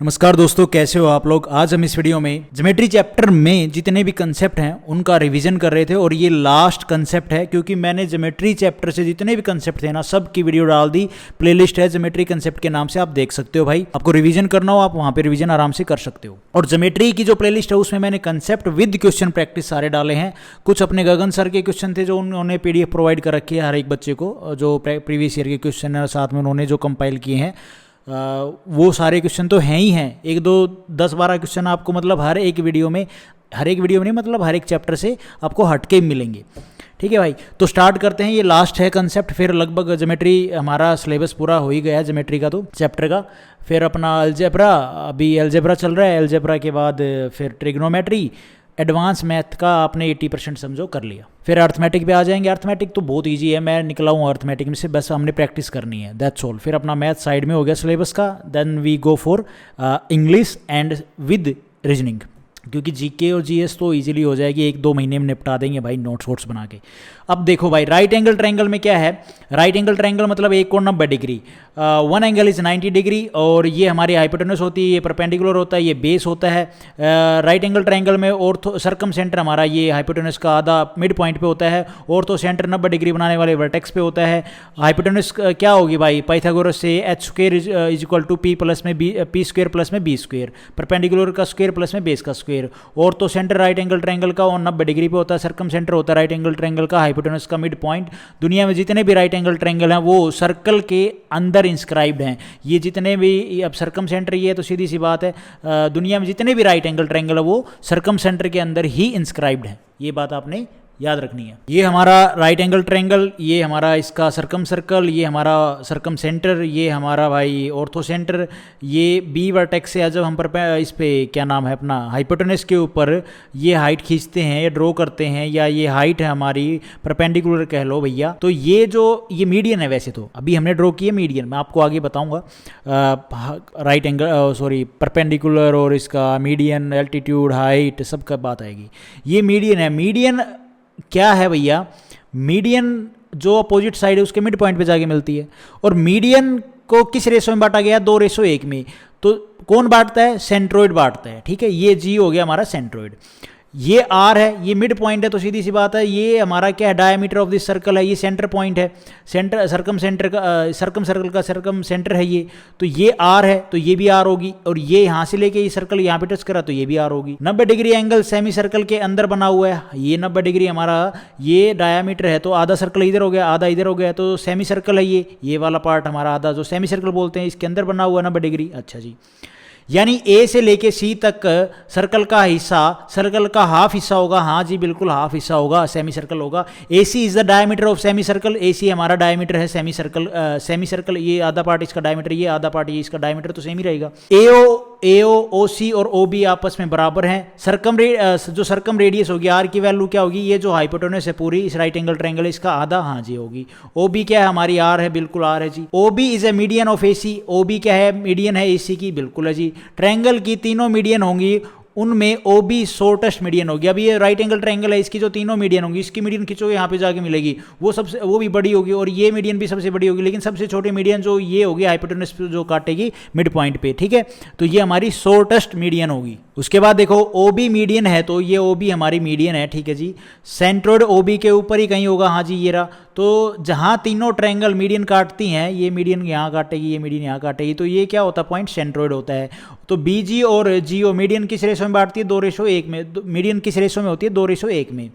नमस्कार दोस्तों, कैसे हो आप लोग। आज हम इस वीडियो में ज्योमेट्री चैप्टर में जितने भी कंसेप्ट हैं उनका रिवीजन कर रहे थे और ये लास्ट कंसेप्ट है क्योंकि मैंने ज्योमेट्री चैप्टर से जितने भी कंसेप्ट थे ना सब की वीडियो डाल दी। प्लेलिस्ट है ज्योमेट्री कंसेप्ट के नाम से, आप देख सकते हो भाई। आपको रिवीजन करना हो आप वहाँ पे रिवीजन आराम से कर सकते हो। और ज्योमेट्री की जो प्लेलिस्ट है उसमें मैंने कंसेप्ट विद क्वेश्चन प्रैक्टिस सारे डाले हैं। कुछ अपने गगन सर के क्वेश्चन थे जो उन्होंने PDF प्रोवाइड कर रखी है हर एक बच्चे को, जो प्रीवियस ईयर के क्वेश्चन है, साथ में उन्होंने जो कंपाइल किए हैं वो सारे क्वेश्चन तो हैं ही हैं। 1 2 10 12 क्वेश्चन आपको मतलब हर एक वीडियो में नहीं, मतलब हर एक चैप्टर से आपको हटके मिलेंगे। ठीक है भाई, तो स्टार्ट करते हैं। ये लास्ट है कंसेप्ट, फिर लगभग ज्योमेट्री हमारा सिलेबस पूरा हो ही गया है ज्योमेट्री का तो चैप्टर का। फिर अपना अलजेब्रा, अभी अलजेब्रा चल रहा है। अलजेब्रा के बाद फिर ट्रिग्नोमेट्री, एडवांस मैथ का आपने 80% समझो कर लिया। फिर अर्थमेटिक पे आ जाएंगे। अर्थमेटिक तो बहुत इजी है, मैं निकला हूँ अर्थमेटिक में से, बस हमने प्रैक्टिस करनी है, दैट्स ऑल। फिर अपना मैथ साइड में हो गया सिलेबस का। Then we go for English and with reasoning, क्योंकि जीके और जीएस तो इजीली हो जाएगी, 1 2 महीने में निपटा देंगे भाई नोट्स वोट्स बना के। अब देखो भाई, राइट एंगल ट्रायंगल में क्या है। राइट एंगल ट्रायंगल मतलब एक कोण 90 degree, one angle is 90 degree, और ये हमारी हाइपोटेनस होती है, ये परपेंडिकुलर होता है, ये बेस होता है। राइट एंगल ट्रायंगल में ऑर्थो सर्कम सेंटर हमारा ये हाइपोटेनस का आधा मिड पॉइंट पे होता है, ऑर्थो सेंटर 90 डिग्री बनाने वाले वर्टेक्स पे होता है। हाइपोटेनस क्या होगी भाई, पाइथागोरस से h² is equal to p plus में p स्क्वायर प्लस में b स्क्वायर, परपेंडिकुलर का स्क्वायर प्लस में बेस का square. Orthocentre right angle triangle का 90 डिग्री पे होता है, सर्कम सेंटर होता है राइट एंगल ट्रायंगल का, हाइपोटेनस का मिड पॉइंट। दुनिया में जितने भी राइट एंगल ट्रायंगल हैं वो सर्कल के अंदर इंस्क्राइब्ड हैं। ये जितने भी, अब सर्कम सेंटर ये है तो सीधी सी बात है, दुनिया में जितने भी राइट एंगल ट्रायंगल है वो सर्कम सेंटर के अंदर ही इंस्क्राइब्ड हैं। ये बात आपने याद रखनी है। ये हमारा राइट एंगल ट्रायंगल, ये हमारा इसका सर्कम सर्कल, ये हमारा सर्कम सेंटर, ये हमारा भाई ऑर्थो सेंटर। ये बी वर्टेक्स से जब हम पर इस पे क्या नाम है अपना हाइपोटेनस के ऊपर ये हाइट खींचते हैं या ड्रॉ करते हैं, या ये हाइट है हमारी परपेंडिकुलर कह लो भैया, तो ये मीडियन है। वैसे तो अभी हमने ड्रॉ किया मीडियन, मैं आपको आगे बताऊंगा राइट एंगल सॉरी परपेंडिकुलर और इसका मीडियन, एल्टीट्यूड, हाइट सब का बात आएगी। ये मीडियन है। मीडियन क्या है भैया, मीडियन जो अपोजिट साइड है उसके मिड पॉइंट पे जाके मिलती है। और मीडियन को किस रेशो में बांटा गया, 2:1 में। तो कौन बांटता है, सेंट्रोइड बांटता है। ठीक है, ये जी हो गया हमारा सेंट्रोइड, ये आर है, ये मिड पॉइंट है, तो सीधी सी बात है ये हमारा क्या है, डायमीटर ऑफ दिस सर्कल है, ये सेंटर पॉइंट है, सेंटर सर्कम सेंटर का सर्कम सर्कल का सर्कम सेंटर है ये, तो ये आर है, तो ये भी आर होगी। और ये यहाँ से लेके ये सर्कल यहाँ पे टच करा तो ये भी आर होगी। 90 डिग्री एंगल सेमी सर्कल के अंदर बना हुआ है, ये 90 डिग्री हमारा ये डायमीटर है, तो आधा सर्कल इधर हो गया, आधा इधर हो गया, तो सेमी सर्कल है ये वाला पार्ट हमारा आधा, जो सेमी सर्कल बोलते हैं, इसके अंदर बना हुआ 90 डिग्री। अच्छा जी, यानी ए से लेके सी तक सर्कल का हिस्सा, सर्कल का हाफ हिस्सा होगा। हाँ जी बिल्कुल, हाफ हिस्सा होगा, सेमी सर्कल होगा। A C is the diameter of semi circle, A C हमारा डायमीटर है सेमी सर्कल। सेमी सर्कल ये आधा पार्ट इसका डायमीटर, ये आधा पार्ट ये इसका डायमीटर, तो सेम ही रहेगा। एओ ओसी और ओबी आपस में बराबर हैं। जो सर्कम रेडियस होगी आर की वैल्यू क्या होगी, ये जो हाइपोटेनस है पूरी इस राइट एंगल ट्रायंगल इसका आधा, हाँ जी होगी। ओबी क्या है हमारी, आर है, बिल्कुल आर है जी। OB is a median of AC, OB क्या है, मीडियन है एसी की, बिल्कुल है जी। ट्रायंगल की तीनों मीडियन होंगी, उनमें ओबी शॉर्टेस्ट मीडियन होगी। अभी ये राइट एंगल ट्रायंगल है, इसकी जो तीनों मीडियन होंगी, इसकी मीडियन खिंचो यहाँ पे जाके मिलेगी, वो भी बड़ी होगी, और ये मीडियन भी सबसे बड़ी होगी, लेकिन सबसे छोटी मीडियन जो ये होगी हाइपोटेनस जो काटेगी मिड पॉइंट पे। ठीक है, तो ये हमारी शॉर्टेस्ट मीडियन होगी। उसके बाद देखो ओबी मीडियन है, तो ये ओबी हमारी मीडियन है। ठीक है जी, सेंट्रोइड ओबी के ऊपर ही कहीं होगा, हाँ जी ये रहा। तो जहाँ तीनों ट्रायंगल मीडियन काटती हैं, ये मीडियन यहाँ काटेगी, ये मीडियन यहाँ काटेगी, तो ये क्या होता है, पॉइंट सेंट्रोइड होता है। तो बीजी और जीओ मीडियन किस रेशो में बांटती है, 2:1 में। मीडियन किस रेशो में होती है, 2:1 में।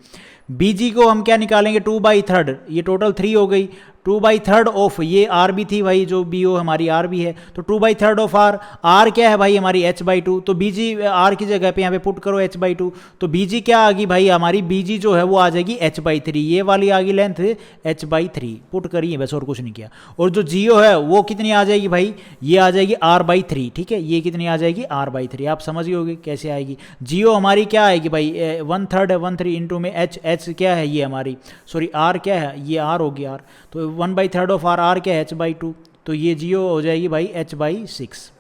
बीजी को हम क्या निकालेंगे, 2/3, ये टोटल 3 हो गई। 2/3 ऑफ ये आर भी थी भाई, जो बी ओ हमारी आर भी है, तो 2/3 ऑफ आर। आर क्या है भाई हमारी h/2, तो बीजी आर की जगह पे यहाँ पे पुट करो h/2, तो बीजी क्या आ गई भाई हमारी, बीजी जो है वो आ जाएगी h/3, ये वाली आ गई लेंथ h/3, पुट करिए बस, और कुछ नहीं किया। और जो जीओ है वो कितनी आ जाएगी भाई, ये आ जाएगी r/3। ठीक है, ये कितनी आ जाएगी, r/3, आप समझ ही होगे कैसे आएगी। जीओ हमारी क्या आएगी भाई, 1/3 है, 1/3 इंटू में h क्या है ये हमारी, सॉरी आर क्या है, ये आर होगी आर, तो 1/3 ऑफ आर क्या है, h/2, तो ये जीओ हो जाएगी भाई h/6।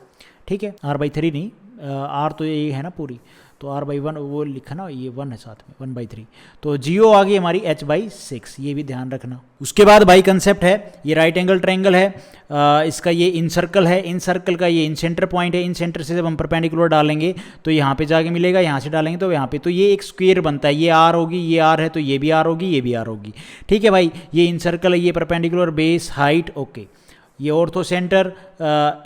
ठीक है, r/3 नहीं, आर तो ये है ना पूरी, तो r/1 वो लिखा ना, ये 1 है साथ में, 1/3। तो जीओ आ गई हमारी h/6, ये भी ध्यान रखना। उसके बाद भाई कंसेप्ट है, ये राइट एंगल ट्रायंगल है, इसका ये इन सर्कल है, इन सर्कल का ये इन सेंटर पॉइंट है। इन सेंटर से जब हम परपेंडिकुलर डालेंगे तो यहाँ पे जाके मिलेगा, यहाँ से डालेंगे तो यहाँ पे, तो ये एक स्क्वायर बनता है। ये आर होगी, ये आर है तो ये भी आर होगी, ये भी आर होगी। ठीक है भाई, ये इन सर्कल है, ये परपेंडिकुलर, बेस, हाइट, ओके। ये orthocentre,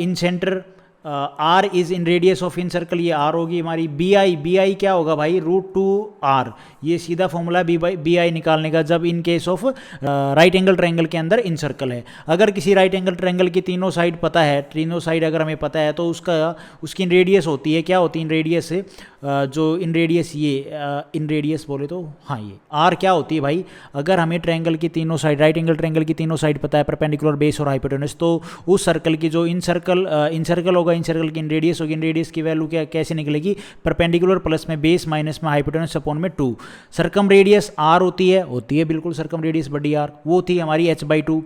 incentre, R is inradius of incircle, ये आर होगी हमारी। बी आई क्या होगा भाई, √2r। ये सीधा फॉर्मूला बी आई निकालने का जब in case of right angle triangle के अंदर इन सर्कल है। अगर किसी राइट एंगल ट्रायंगल की तीनों साइड पता है, तीनों साइड अगर हमें पता है तो उसकी इन रेडियस होती है, क्या होती है इन रेडियस से, जो इन रेडियस, ये इन रेडियस बोले तो हाँ, ये आर क्या होती है भाई, अगर हमें ट्रायंगल की तीनों साइड, राइट एंगल ट्रायंगल की तीनों साइड पता है, परपेंडिकुलर, बेस और हाइपोटेनस, तो उस सर्कल की जो इन सर्कल होगा, इन सर्कल की इन रेडियस होगी, इन रेडियस की वैल्यू क्या कैसे निकलेगी, परपेंडिकुलर प्लस में बेस माइनस में हाइपोटेनस अपॉन में 2। सर्कम रेडियस आर होती है बिल्कुल, सर्कम रेडियस बड़ी आर, वो थी हमारी h/2।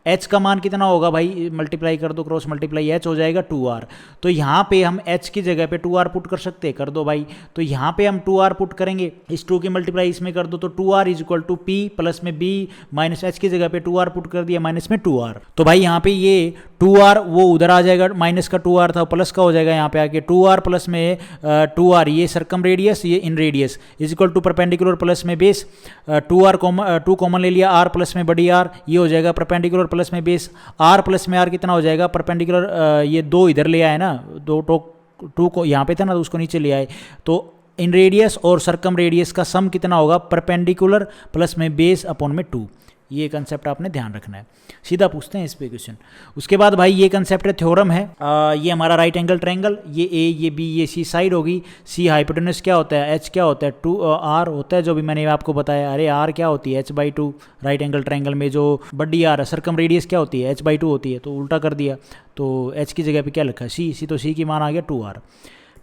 h का मान कितना होगा भाई, मल्टीप्लाई कर दो, क्रॉस मल्टीप्लाई, h हो जाएगा 2r। तो यहाँ पे हम h की जगह पे 2r पुट कर सकते हैं, कर दो भाई। तो यहाँ पे हम 2r पुट करेंगे, इस 2 की मल्टीप्लाई इसमें कर दो, तो 2r is equal to p plus में b माइनस h की जगह पे 2r पुट कर दिया, माइनस में 2r। तो भाई यहाँ पे ये 2r वो उधर आ जाएगा, माइनस का 2r था, प्लस का हो जाएगा यहाँ पे आके 2r प्लस में 2r, ये सर्कम रेडियस, ये inradius, is equal to perpendicular plus में बेस, 2 कॉमन ले लिया, r प्लस में बड़ी r, ये हो जाएगा परपेंडिकुलर प्लस में बेस, r प्लस में r कितना हो जाएगा, परपेंडिकुलर, ये 2 इधर ले आए ना, 2 को यहाँ पे था ना, तो उसको नीचे ले आए, तो इन रेडियस और सर्कम रेडियस का सम कितना होगा, परपेंडिकुलर प्लस में बेस अपॉन में 2। ये कंसेप्ट आपने ध्यान रखना है, सीधा पूछते हैं इस पे क्वेश्चन। उसके बाद भाई ये कंसेप्ट है, थ्योरम है, ये हमारा राइट एंगल ट्रायंगल, ये ए, ये बी, ये सी साइड होगी, सी हाइपोटेनस क्या होता है, एच क्या होता है, 2r होता है, जो भी मैंने आपको बताया। अरे आर क्या होती है, h/2। राइट एंगल ट्रायंगल में जो बड़ी आर है, सर्कम रेडियस क्या होती है, h/2 होती है, तो उल्टा कर दिया, तो h की जगह पे क्या लिखा है, सी, तो सी की मान आ गया 2r।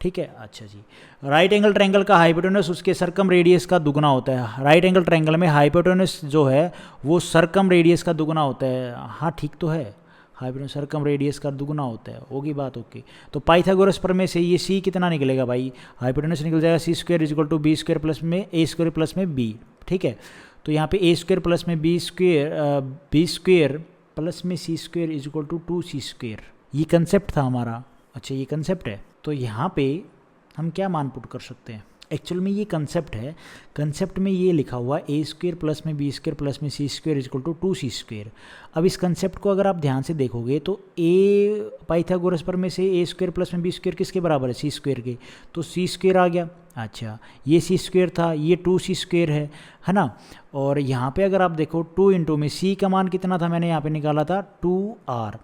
ठीक है, अच्छा जी। राइट एंगल ट्रायंगल का हाइपोटेनस उसके सर्कम रेडियस का दुगना होता है। राइट एंगल ट्रायंगल में हाइपोटेनस जो है वो सर्कम रेडियस का दुगना होता है। हाँ ठीक तो है, हाइपोटेनस सर्कम रेडियस का दुगना होता है, होगी बात ओके। तो पाइथागोरस प्रमेय से ये सी कितना निकलेगा भाई, हाइपोटेनस निकल जाएगा c² is equal to b² plus में a² प्लस में b। ठीक है, तो यहाँ पे a² प्लस में b² प्लस में c² is equal to 2c²। ये कंसेप्ट था हमारा। अच्छा ये कंसेप्ट है, तो यहाँ पे हम क्या मान पुट कर सकते हैं, एक्चुअल में ये कंसेप्ट है, कंसेप्ट में ये लिखा हुआ a² प्लस में b² प्लस में c² is equal to 2c²। अब इस कंसेप्ट को अगर आप ध्यान से देखोगे तो पाइथागोरस प्रमेय से a² प्लस में b² किसके बराबर है, c² के, तो c² आ गया। अच्छा ये c² था, ये 2c² है ना। और यहाँ पे अगर आप देखो 2 इंटू में c का मान कितना था, मैंने यहाँ पे निकाला था 2r।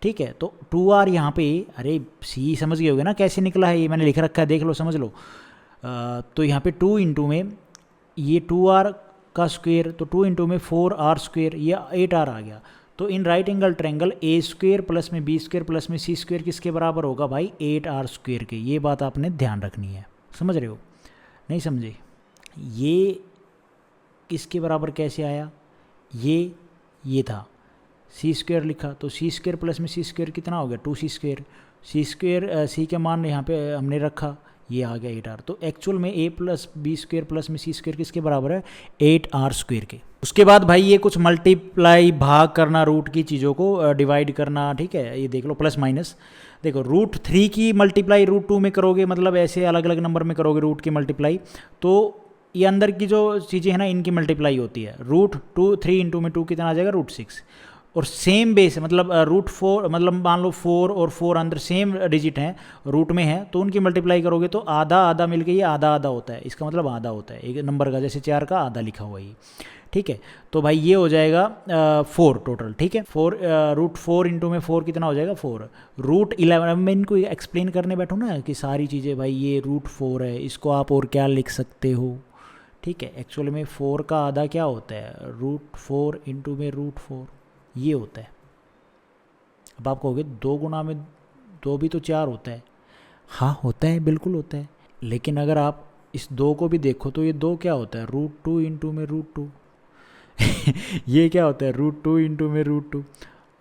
ठीक है, तो 2r यहाँ पे, अरे c समझ गए होगे ना कैसे निकला है, ये मैंने लिख रखा है, देख लो समझ लो। तो यहाँ पे 2 इंटू में ये 2r का स्क्वायर, तो 2 इंटू में 4r², ये 8r आ गया। तो in right angle triangle a² plus में b² प्लस में c² किसके बराबर होगा भाई, 8r² के। ये बात आपने ध्यान रखनी है, समझ रहे हो, नहीं समझे। ये किसके बराबर कैसे आया, ये था c² लिखा, तो c² प्लस में c² कितना हो गया, 2c²। c के मान यहाँ पे हमने रखा, ये आ गया 8r। तो एक्चुअल में a प्लस b² प्लस में c² किसके बराबर है, 8r² के। उसके बाद भाई ये कुछ मल्टीप्लाई, भाग करना, रूट की चीज़ों को डिवाइड करना, ठीक है, ये देख लो प्लस माइनस। देखो √3 की मल्टीप्लाई √2 में करोगे, मतलब ऐसे अलग अलग नंबर में करोगे रूट की मल्टीप्लाई, तो ये अंदर की जो चीज़ें हैं ना इनकी मल्टीप्लाई होती है। √3 इंटू में 2 कितना आ जाएगा, √6। और सेम बेस मतलब √4, मतलब मान लो 4 और 4 अंदर सेम डिजिट हैं, रूट में है, तो उनकी मल्टीप्लाई करोगे तो आधा आधा मिलके ये आधा आधा होता है, इसका मतलब आधा होता है एक नंबर का, जैसे 4 का आधा लिखा हुआ है। ठीक है, तो भाई ये हो जाएगा 4 टोटल। ठीक है, 4 √4 इंटू में 4 कितना हो जाएगा, 4। √11 मैं इनको एक्सप्लेन करने बैठूँ ना कि सारी चीज़ें, भाई ये √4 है, इसको आप और क्या लिख सकते हो। ठीक है, एक्चुअल में 4 का आधा क्या होता है, √4 इंटू में √4 ये होता है। अब आप कहोगे 2 गुना में 2 भी तो 4 होता है। हाँ होता है, बिल्कुल होता है, लेकिन अगर आप इस 2 को भी देखो तो ये 2 क्या होता है, √2 इंटू में √2 ये क्या होता है, √2 इंटू में √2।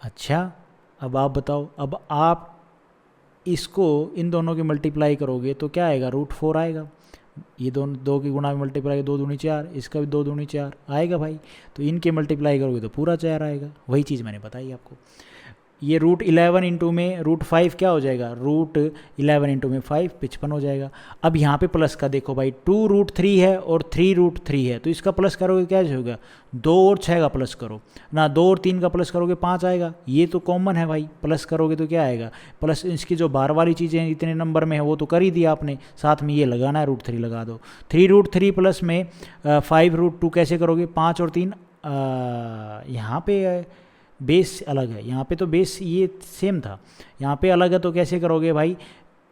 अच्छा अब आप बताओ, अब आप इसको इन दोनों की मल्टीप्लाई करोगे तो क्या आएगा, √4 आएगा। ये दोनों दो की गुणा में मल्टीप्लाई 2 दूनी 4, इसका भी 2 दूनी 4 आएगा भाई। तो इनके मल्टीप्लाई करोगे तो पूरा 4 आएगा, वही चीज़ मैंने बताई आपको। ये √11 इंटू में √5 क्या हो जाएगा, √11 इंटू में 5 55 हो जाएगा। अब यहाँ पे प्लस का देखो भाई 2√3 है और 3√3 है, तो इसका प्लस करोगे क्या होगा, 2 और 6 का प्लस करो ना, 2 और 3 का प्लस करोगे 5 आएगा। ये तो कॉमन है भाई, प्लस करोगे तो क्या आएगा, प्लस इसकी जो बार वाली चीज़ें इतने नंबर में है वो तो कर ही दिया आपने, साथ में ये लगाना है √3 लगा दो। 3√3 प्लस में 5√2 कैसे करोगे, 5 और 3 यहाँ पे बेस अलग है, यहाँ पे तो बेस ये सेम था, यहाँ पे अलग है, तो कैसे करोगे भाई,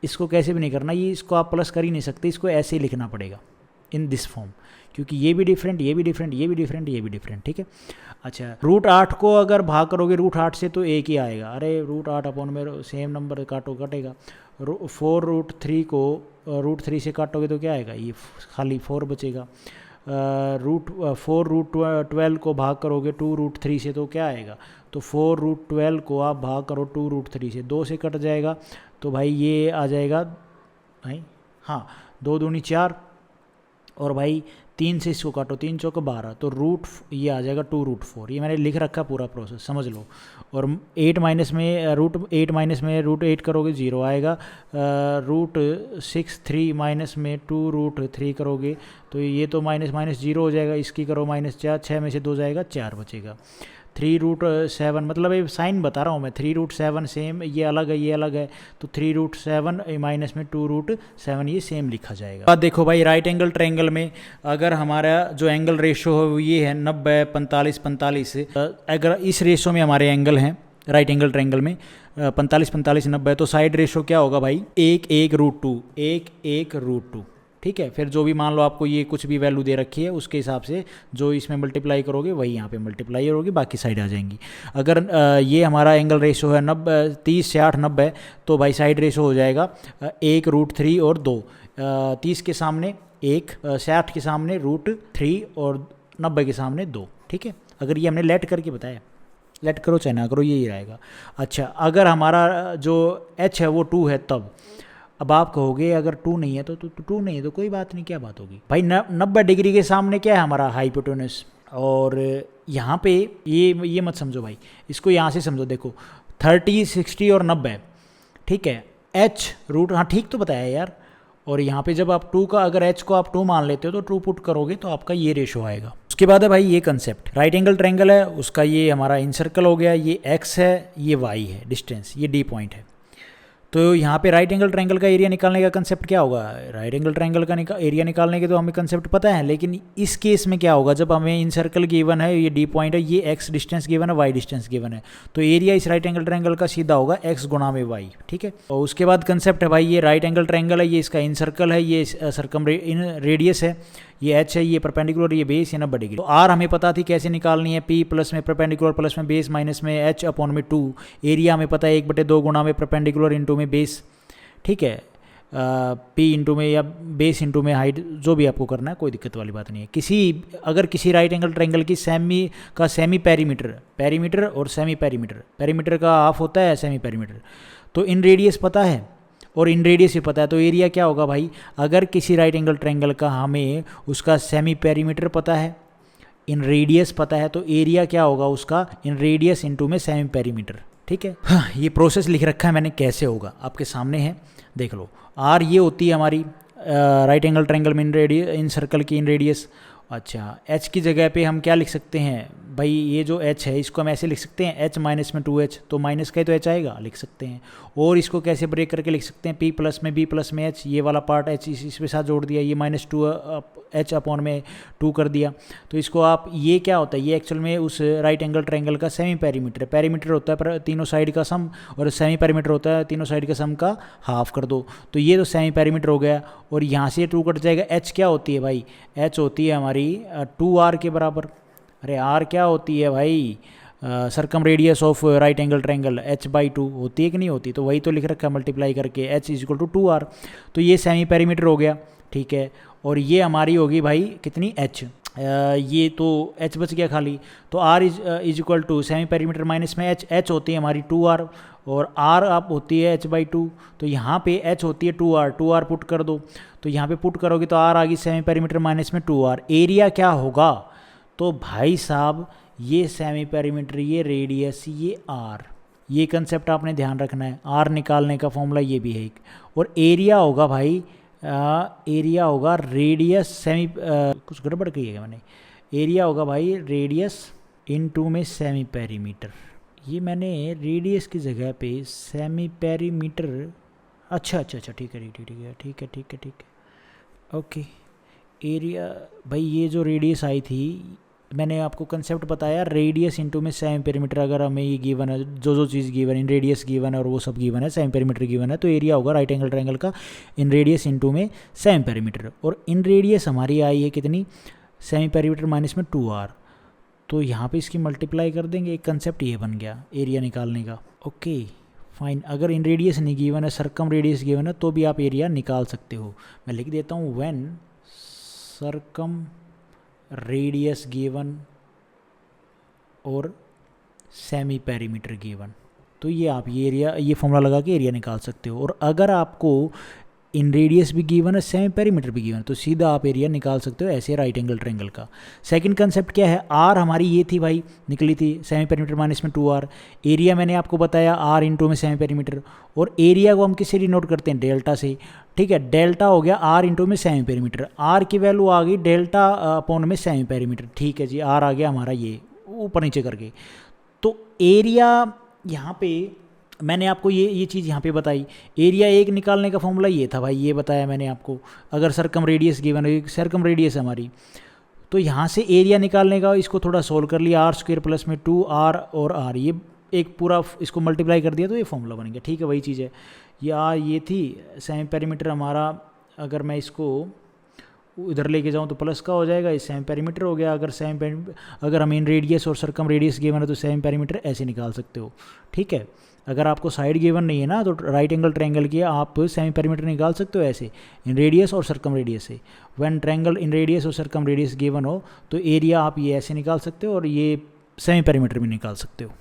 इसको कैसे भी नहीं करना, ये इसको आप प्लस कर ही नहीं सकते, इसको ऐसे ही लिखना पड़ेगा इन दिस फॉर्म, क्योंकि ये भी डिफरेंट, ये भी डिफरेंट, ये भी डिफरेंट, ये भी डिफरेंट, ठीक है। अच्छा, √8 को अगर भाग करोगे √8 से तो एक ही आएगा, अरे √8 अपॉन में सेम नंबर कटेगा। 4√3 को √3 से काटोगे तो क्या आएगा, ये खाली 4 बचेगा। 4√12 को भाग करोगे 2√3 से तो क्या आएगा, तो 4√12 को आप भाग करो 2√3 से, 2 से कट जाएगा, तो भाई ये आ जाएगा भाई, हाँ 2 दूनी 4, और भाई 3 से इसको काटो, 3 चौक 12, तो ये आ जाएगा 2√4, ये मैंने लिख रखा पूरा प्रोसेस समझ लो। और 8 माइनस में √8 करोगे 0 आएगा, √6 माइनस में 2√3 करोगे तो ये तो माइनस 0 हो जाएगा, इसकी करो -4, 6 में से 2 जाएगा 4 बचेगा। 3√7 मतलब ये साइन बता रहा हूँ मैं, 3√7 सेम, ये अलग है, ये अलग है, तो 3√7 माइनस में 2√7 ये सेम लिखा जाएगा। अब देखो भाई राइट एंगल ट्रायंगल में अगर हमारा जो एंगल रेशो है वो ये है 90 45 45, अगर इस रेशो में हमारे एंगल हैं राइट एंगल ट्रायंगल में 45 45 90, तो साइड रेशो क्या होगा भाई, 1 1 √2, 1 1 √2, ठीक है। फिर जो भी मान लो आपको ये कुछ भी वैल्यू दे रखी है उसके हिसाब से जो इसमें मल्टीप्लाई करोगे वही यहाँ पे मल्टीप्लाई होगी, बाकी साइड आ जाएंगी। अगर ये हमारा एंगल रेशो है 30 से 8 90, तो भाई साइड रेशो हो जाएगा 1 √3 और 2, 30 के सामने 1, 60 के सामने √3 और 90 के सामने 2, ठीक है। अगर ये हमने लेट करके बताया, लेट करो चाहे ना करो यही रहेगा। अच्छा, अगर हमारा जो h है वो 2 है, तब अब आप कहोगे अगर 2 नहीं है तो 2 नहीं है तो कोई बात नहीं, क्या बात होगी भाई, 90 डिग्री के सामने क्या है हमारा हाइपोटेनस, और यहाँ पे ये मत समझो भाई, इसको यहाँ से समझो, देखो 30 60 और 90, ठीक है, h हाँ ठीक तो बताया यार, और यहाँ पे जब आप 2 का अगर h को आप 2 मान लेते हो तो 2 पुट करोगे तो आपका ये रेशो आएगा। उसके बाद है भाई ये कंसेप्ट, राइट एंगल ट्रायंगल है, उसका ये हमारा इंसर्कल हो गया, ये x है, ये y है डिस्टेंस, ये d पॉइंट है। तो यहाँ पे राइट एंगल ट्रायंगल का एरिया निकालने का कंसेप्ट क्या होगा, राइट एंगल ट्रायंगल का एरिया निकालने के तो हमें कंसेप्ट पता है, लेकिन इस केस में क्या होगा, जब हमें इन सर्कल गिवन है, ये डी पॉइंट है, ये एक्स डिस्टेंस गिवन है, वाई डिस्टेंस गिवन है, तो एरिया इस राइट एंगल ट्रायंगल का सीधा होगा एक्स गुणा में वाई, ठीक है। और उसके बाद कंसेप्ट है भाई, ये राइट एंगल ट्रायंगल है, ये इसका इन सर्कल है, ये सर्कम रेडियस है, ये एच है, ये परपेंडिकुलर, ये बेस, ये 90 डिग्री। तो आर हमें पता थी कैसे निकालनी है, पी प्लस में परपेंडिकुलर प्लस में बेस माइनस में एच अपॉन में 2, एरिया हमें पता है 1/2 गुणा में परपेंडिकुलर इंटू में बेस, ठीक है, पी इंटू में या बेस इंटू में हाइट, जो भी आपको करना है कोई दिक्कत वाली बात नहीं है। अगर किसी राइट एंगल ट्रायंगल की सेमी पेरीमीटर और सेमी पेरीमीटर का हाफ होता है सेमी पेरीमीटर, तो इन रेडियस पता है और इन रेडियस भी पता है, तो एरिया क्या होगा भाई, अगर किसी राइट एंगल ट्रायंगल का हमें उसका सेमी पेरीमीटर पता है, इन रेडियस पता है, तो एरिया क्या होगा उसका इन रेडियस इंटू में सेमी पेरीमीटर, ठीक है। हाँ, ये प्रोसेस लिख रखा है मैंने, कैसे होगा आपके सामने है, देख लो। आर ये होती है हमारी राइट एंगल ट्रायंगल में इन सर्कल की इन रेडियस। अच्छा, एच की जगह पे हम क्या लिख सकते हैं भाई, ये जो एच है इसको हम ऐसे लिख सकते हैं एच माइनस में 2h, तो माइनस का ही तो एच आएगा, लिख सकते हैं। और इसको कैसे ब्रेक करके लिख सकते हैं, p प्लस में b प्लस में एच, ये वाला पार्ट एच इसके साथ जोड़ दिया, ये -2h अपॉन में 2 कर दिया, तो इसको आप, ये क्या होता है, ये एक्चुअल में उस राइट एंगल ट्रायंगल का सेमी पेरीमीटर होता है, पर तीनों साइड का सम, और सेमी पेरीमीटर होता है तीनों साइड का सम का हाफ कर दो, तो ये तो सेमी पेरीमीटर हो गया, और यहाँ से 2 कट जाएगा। एच क्या होती है भाई, एच होती है हमारी 2r के बराबर, अरे आर क्या होती है भाई, circum radius of right angle triangle h/2 होती है कि नहीं होती, तो वही तो लिख रखा है मल्टीप्लाई करके, h = 2r, तो ये सेमी पेरीमीटर हो गया, ठीक है। और ये हमारी होगी भाई कितनी h, ये तो h बच गया खाली, तो r = सेमी पेरीमीटर माइनस में h होती है हमारी 2r, और r आप होती है h/2, तो यहाँ पे h होती है 2r पुट कर दो, तो यहाँ पे पुट करोगे तो r आ गई सेमी पेरीमीटर माइनस में 2r। एरिया क्या होगा, तो भाई साहब ये सेमी पेरीमीटर, ये रेडियस, ये r, ये कंसेप्ट आपने ध्यान रखना है। r निकालने का फॉर्मूला ये भी है एक। और एरिया होगा भाई, एरिया होगा रेडियस सेमी, कुछ गड़बड़ की है मैंने, एरिया होगा भाई रेडियस इनटू में सेमी पेरीमीटर। ये मैंने रेडियस की जगह पे सेमी पेरीमीटर, अच्छा ठीक है ओके। एरिया भाई, ये जो रेडियस आई थी, मैंने आपको कंसेप्ट बताया रेडियस इनटू में सेमी पेरीमीटर। अगर हमें ये गिवन है, जो चीज़ गिवन है, इन रेडियस गिवन है और वो सब गिवन है, सेमी पेरीमीटर गिवन है, तो एरिया होगा राइट एंगल ट्रायंगल का इन रेडियस इनटू में सेमी पेरीमीटर। और इन रेडियस हमारी आई है कितनी, सेमी पेरीमीटर माइनस में 2r, तो यहाँ पे इसकी मल्टीप्लाई कर देंगे। एक कंसेप्ट ये बन गया एरिया निकालने का। Okay fine. अगर इन रेडियस नहीं गिवन है, सरकम रेडियस गिवन है, तो भी आप एरिया निकाल सकते हो। मैं लिख देता हूँ, व्हेन सरकम रेडियस गिवन और सेमी पेरीमीटर गिवन, तो ये आप ये एरिया, ये फॉर्मूला लगा के एरिया निकाल सकते हो। और अगर आपको इन रेडियस भी गिवन है, सेमी पेरीमीटर भी गिवन है, तो सीधा आप एरिया निकाल सकते हो ऐसे राइट एंगल ट्रायंगल का। सेकंड कंसेप्ट क्या है, आर हमारी ये थी भाई, निकली थी सेमी पेरीमीटर माइनस में 2r। एरिया मैंने आपको बताया आर इंटू में सेमी पेरीमीटर, और एरिया को हम किससे डिनोट करते हैं, डेल्टा से। ठीक है, डेल्टा हो गया आर इंटू में सेमी पेरीमीटर, आर की वैल्यू आ गई डेल्टा अपॉन में सेमी पेरीमीटर। ठीक है जी, आर आ गया हमारा ये ऊपर नीचे करके। तो एरिया यहाँ पे मैंने आपको ये चीज़ यहाँ पे बताई। एरिया एक निकालने का फॉर्मूला ये था भाई, ये बताया मैंने आपको। अगर सरकम रेडियस गिवन है, सरकम रेडियस हमारी, तो यहाँ से एरिया निकालने का इसको थोड़ा सोल्व कर लिया, r² प्लस में 2r और r, ये एक पूरा इसको मल्टीप्लाई कर दिया तो ये फॉर्मूला बन गया। ठीक है, वही चीज़ है। ये थी सेमी पेरीमीटर हमारा, अगर मैं इसको इधर लेके जाऊँ तो प्लस का हो जाएगा, ये सेमी पेरीमीटर हो गया। अगर हम इन रेडियस और सरकम रेडियस गिवन है तो सेमी पेरीमीटर ऐसे निकाल सकते हो। ठीक है, अगर आपको साइड गिवन नहीं है ना, तो राइट एंगल ट्रायंगल की आप सेमी पेरीमीटर निकाल सकते हो ऐसे, इन रेडियस और सरकम रेडियस से। व्हेन ट्रायंगल इन रेडियस और सरकम रेडियस गिवन हो तो एरिया आप ये ऐसे निकाल सकते हो, और ये सेमी पेरीमीटर भी निकाल सकते हो।